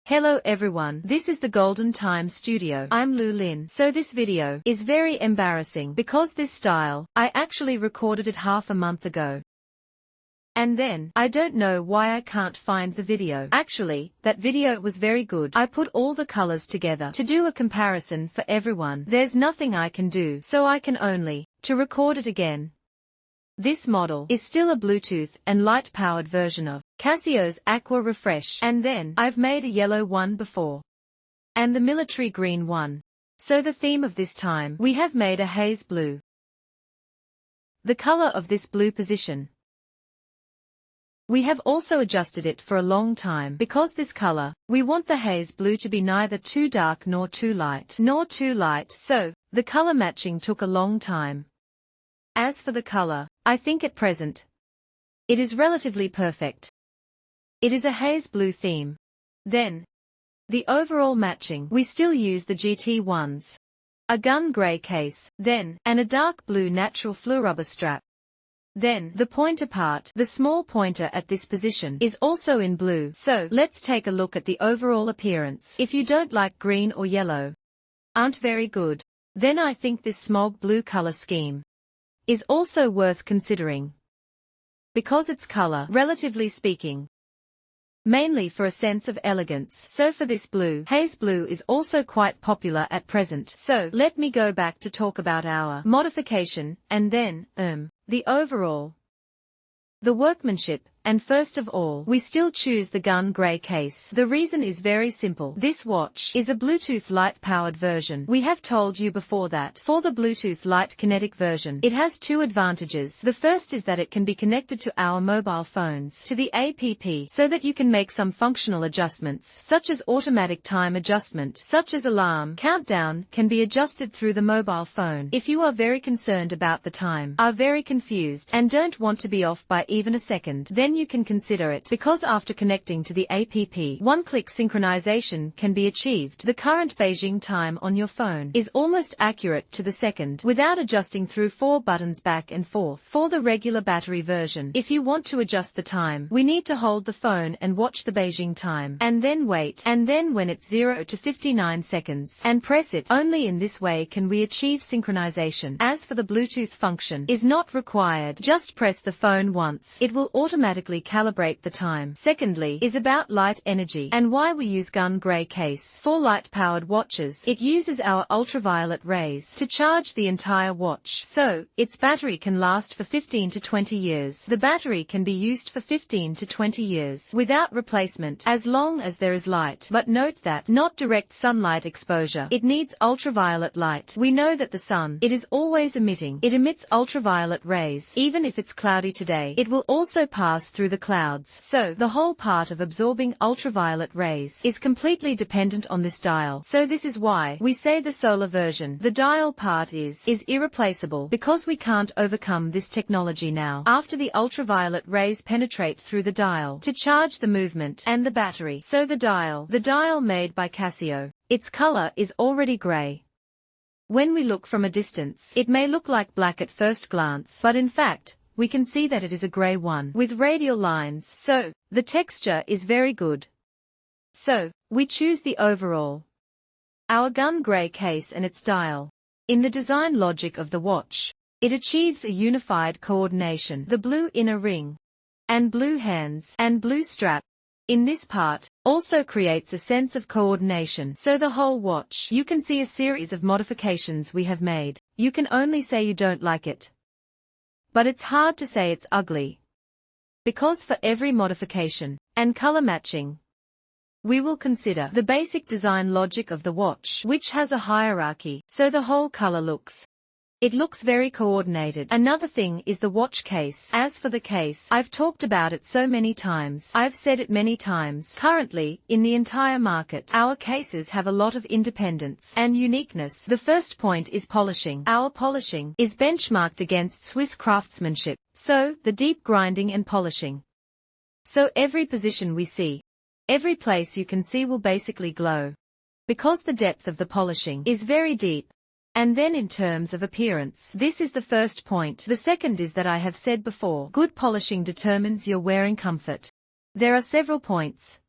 Hello everyone, this is the Golden Time Studio. I'm Lu Lin. So this video is very embarrassing because this style, I actually recorded it half a month ago. And then, I don't know why I can't find the video. Actually, that video was very good. I put all the colors together to do a comparison for everyone. There's nothing I can do, so I can only to record it again. This model is still a Bluetooth and light-powered version of Casio's Aqua Refresh, and then I've made a yellow one before. And the military green one. So the theme of this time, we have made a haze blue. The color of this blue position. We have also adjusted it for a long time because this color, we want the haze blue to be neither too dark nor too light. So, the color matching took a long time. As for the color, I think at present, it is relatively perfect. It is a haze blue theme. Then, the overall matching, we still use the GT ones. A gun gray case, then, and a dark blue natural fluorubber strap. Then, the pointer part, the small pointer at this position, is also in blue. So, let's take a look at the overall appearance. If you don't like green or yellow, aren't very good, then I think this smog blue color scheme is also worth considering. Because its color, relatively speaking, mainly for a sense of elegance. So for this blue, haze blue is also quite popular at present. So, let me go back to talk about our modification, and then, the overall. The workmanship, and first of all, we still choose the gun gray case. The reason is very simple. This watch is a Bluetooth light-powered version. We have told you before that for the Bluetooth light kinetic version, it has two advantages. The first is that it can be connected to our mobile phones, to the app, so that you can make some functional adjustments, such as automatic time adjustment, such as alarm, countdown, can be adjusted through the mobile phone. If you are very concerned about the time, are very confused, and don't want to be off by even a second, then you can consider it, because after connecting to the app, one-click synchronization can be achieved. The current Beijing time on your phone is almost accurate to the second, without adjusting through 4 buttons back and forth. For the regular battery version, if you want to adjust the time, we need to hold the phone and watch the Beijing time, and then wait, and then when it's 0 to 59 seconds, and press it. Only in this way can we achieve synchronization. As for the Bluetooth function, is not required. Just press the phone once. It will automatically calibrate the time. Secondly, is about light energy, and why we use gun gray case. For light-powered watches, it uses our ultraviolet rays to charge the entire watch. So, its battery can last for 15 to 20 years. The battery can be used for 15 to 20 years without replacement, as long as there is light. But note that, not direct sunlight exposure. It needs ultraviolet light. We know that the sun, it is always emitting. It emits ultraviolet rays. Even if it's cloudy today, it will also pass through the clouds. So, the whole part of absorbing ultraviolet rays is completely dependent on this dial. So this is why we say the solar version, the dial part is irreplaceable, because we can't overcome this technology now. After the ultraviolet rays penetrate through the dial to charge the movement and the battery. So the dial made by Casio, its color is already gray. When we look from a distance, it may look like black at first glance, but in fact, we can see that it is a gray one, with radial lines, so, the texture is very good. So, we choose the overall. Our gun gray case and its dial. In the design logic of the watch, it achieves a unified coordination. The blue inner ring, and blue hands, and blue strap, in this part, also creates a sense of coordination. So the whole watch, you can see a series of modifications we have made. You can only say you don't like it. But it's hard to say it's ugly. Because for every modification, and color matching, we will consider the basic design logic of the watch, which has a hierarchy, so the whole color looks. It looks very coordinated. Another thing is the watch case. As for the case, I've talked about it so many times. I've said it many times. Currently, in the entire market, our cases have a lot of independence and uniqueness. The first point is polishing. Our polishing is benchmarked against Swiss craftsmanship. So, the deep grinding and polishing. So every position we see, every place you can see will basically glow. Because the depth of the polishing is very deep. And then in terms of appearance, this is the first point. The second is that I have said before, good polishing determines your wearing comfort. There are several points.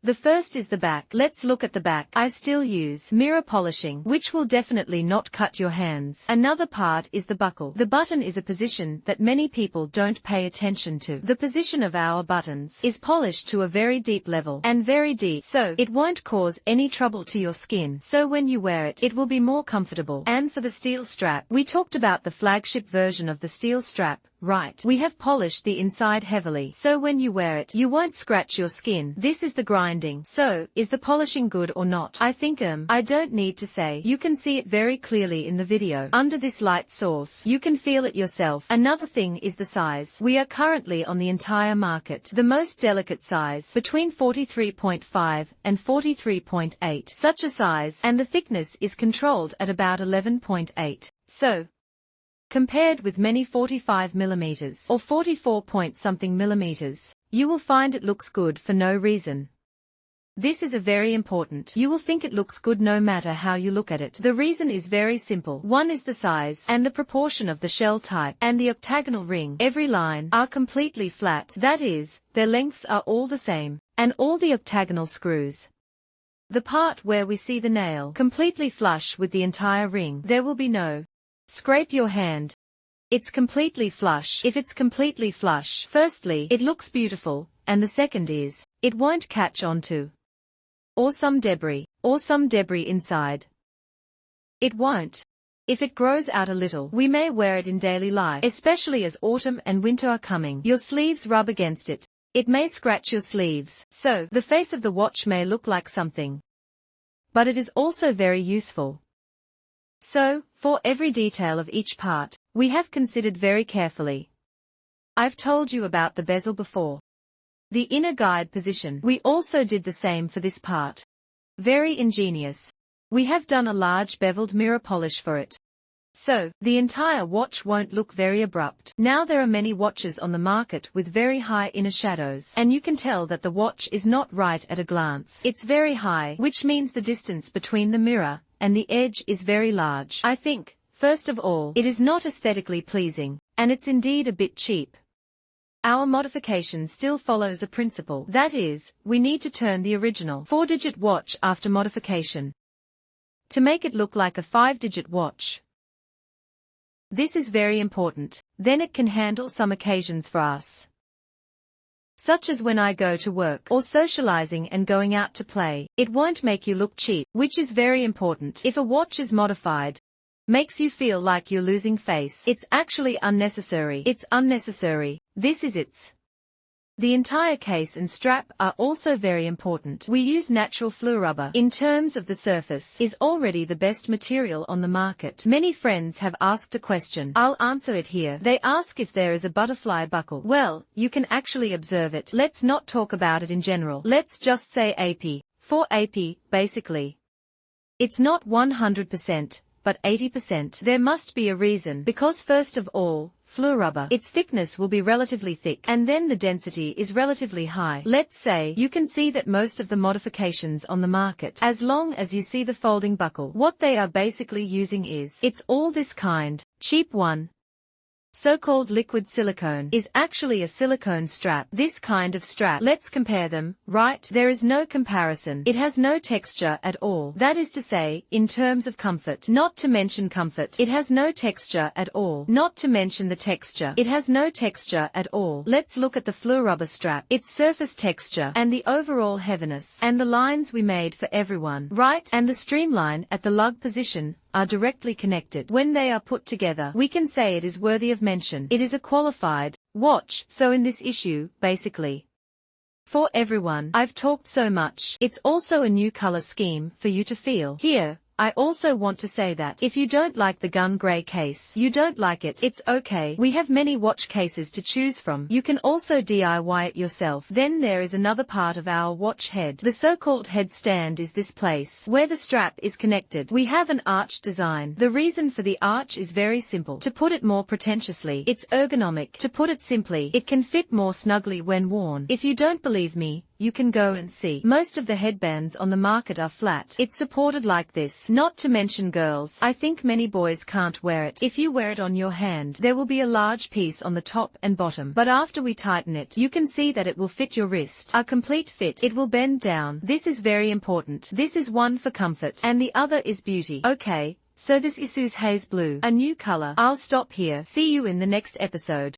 The first is the back. Let's look at the back. I still use mirror polishing, which will definitely not cut your hands. Another part is the buckle. The button is a position that many people don't pay attention to. The position of our buttons is polished to a very deep level, and very deep, so it won't cause any trouble to your skin. So when you wear it, it will be more comfortable. And for the steel strap, we talked about the flagship version of the steel strap, right? We have polished the inside heavily, so when you wear it, you won't scratch your skin. This is the grinding. So, is the polishing good or not? I think I don't need to say. You can see it very clearly in the video. Under this light source, you can feel it yourself. Another thing is the size. We are currently on the entire market the most delicate size, between 43.5 and 43.8. Such a size, and the thickness is controlled at about 11.8. So, compared with many 45mm or 44 point something millimeters, you will find it looks good for no reason. This is a very important. You will think it looks good no matter how you look at it. The reason is very simple. One is the size and the proportion of the shell type and the octagonal ring. Every line are completely flat. That is, their lengths are all the same, and all the octagonal screws. The part where we see the nail completely flush with the entire ring, there will be no scrape your hand. It's completely flush. If it's completely flush, firstly, it looks beautiful, and the second is, it won't catch onto or some debris inside. It won't. If it grows out a little, we may wear it in daily life, especially as autumn and winter are coming. Your sleeves rub against it. It may scratch your sleeves, so the face of the watch may look like something. But it is also very useful. So, for every detail of each part, we have considered very carefully. I've told you about the bezel before. The inner guide position, we also did the same for this part. Very ingenious. We have done a large beveled mirror polish for it. So, the entire watch won't look very abrupt. Now there are many watches on the market with very high inner shadows, and you can tell that the watch is not right at a glance. It's very high, which means the distance between the mirror and the edge is very large. I think, first of all, it is not aesthetically pleasing, and it's indeed a bit cheap. Our modification still follows a principle. That is, we need to turn the original 4-digit watch after modification to make it look like a 5-digit watch. This is very important, then it can handle some occasions for us, such as when I go to work or socializing and going out to play. It won't make you look cheap, which is very important. If a watch is modified, makes you feel like you're losing face, it's actually unnecessary. It's unnecessary. This is it. The entire case and strap are also very important. We use natural fluorubber. In terms of the surface, is already the best material on the market. Many friends have asked a question. I'll answer it here. They ask if there is a butterfly buckle. Well, you can actually observe it. Let's not talk about it in general. Let's just say AP. For AP, basically, it's not 100%, but 80%. There must be a reason, because first of all, fluorubber, its thickness will be relatively thick, and then the density is relatively high. Let's say you can see that most of the modifications on the market, as long as you see the folding buckle, what they are basically using is, it's all this kind, cheap one. So-called liquid silicone is actually a silicone strap. This kind of strap, let's compare them, right? There is no comparison. It has no texture at all. That is to say, in terms of comfort, not to mention comfort, it has no texture at all. Not to mention the texture, it has no texture at all. Let's look at the fluorubber strap, its surface texture, and the overall heaviness, and the lines we made for everyone, right? And the streamline at the lug position are directly connected. When they are put together, we can say it is worthy of mention. It is a qualified watch. So in this issue, basically, for everyone, I've talked so much. It's also a new color scheme for you to feel. Here, I also want to say that if you don't like the gun gray case, you don't like it, it's okay. We have many watch cases to choose from. You can also DIY it yourself. Then there is another part of our watch head. The so-called head stand is this place where the strap is connected. We have an arch design. The reason for the arch is very simple. To put it more pretentiously, it's ergonomic. To put it simply, it can fit more snugly when worn. If you don't believe me, you can go and see. Most of the headbands on the market are flat. It's supported like this. Not to mention girls, I think many boys can't wear it. If you wear it on your hand, there will be a large piece on the top and bottom. But after we tighten it, you can see that it will fit your wrist. A complete fit. It will bend down. This is very important. This is one for comfort, and the other is beauty. Okay, so this is Haze Blue, a new color. I'll stop here. See you in the next episode.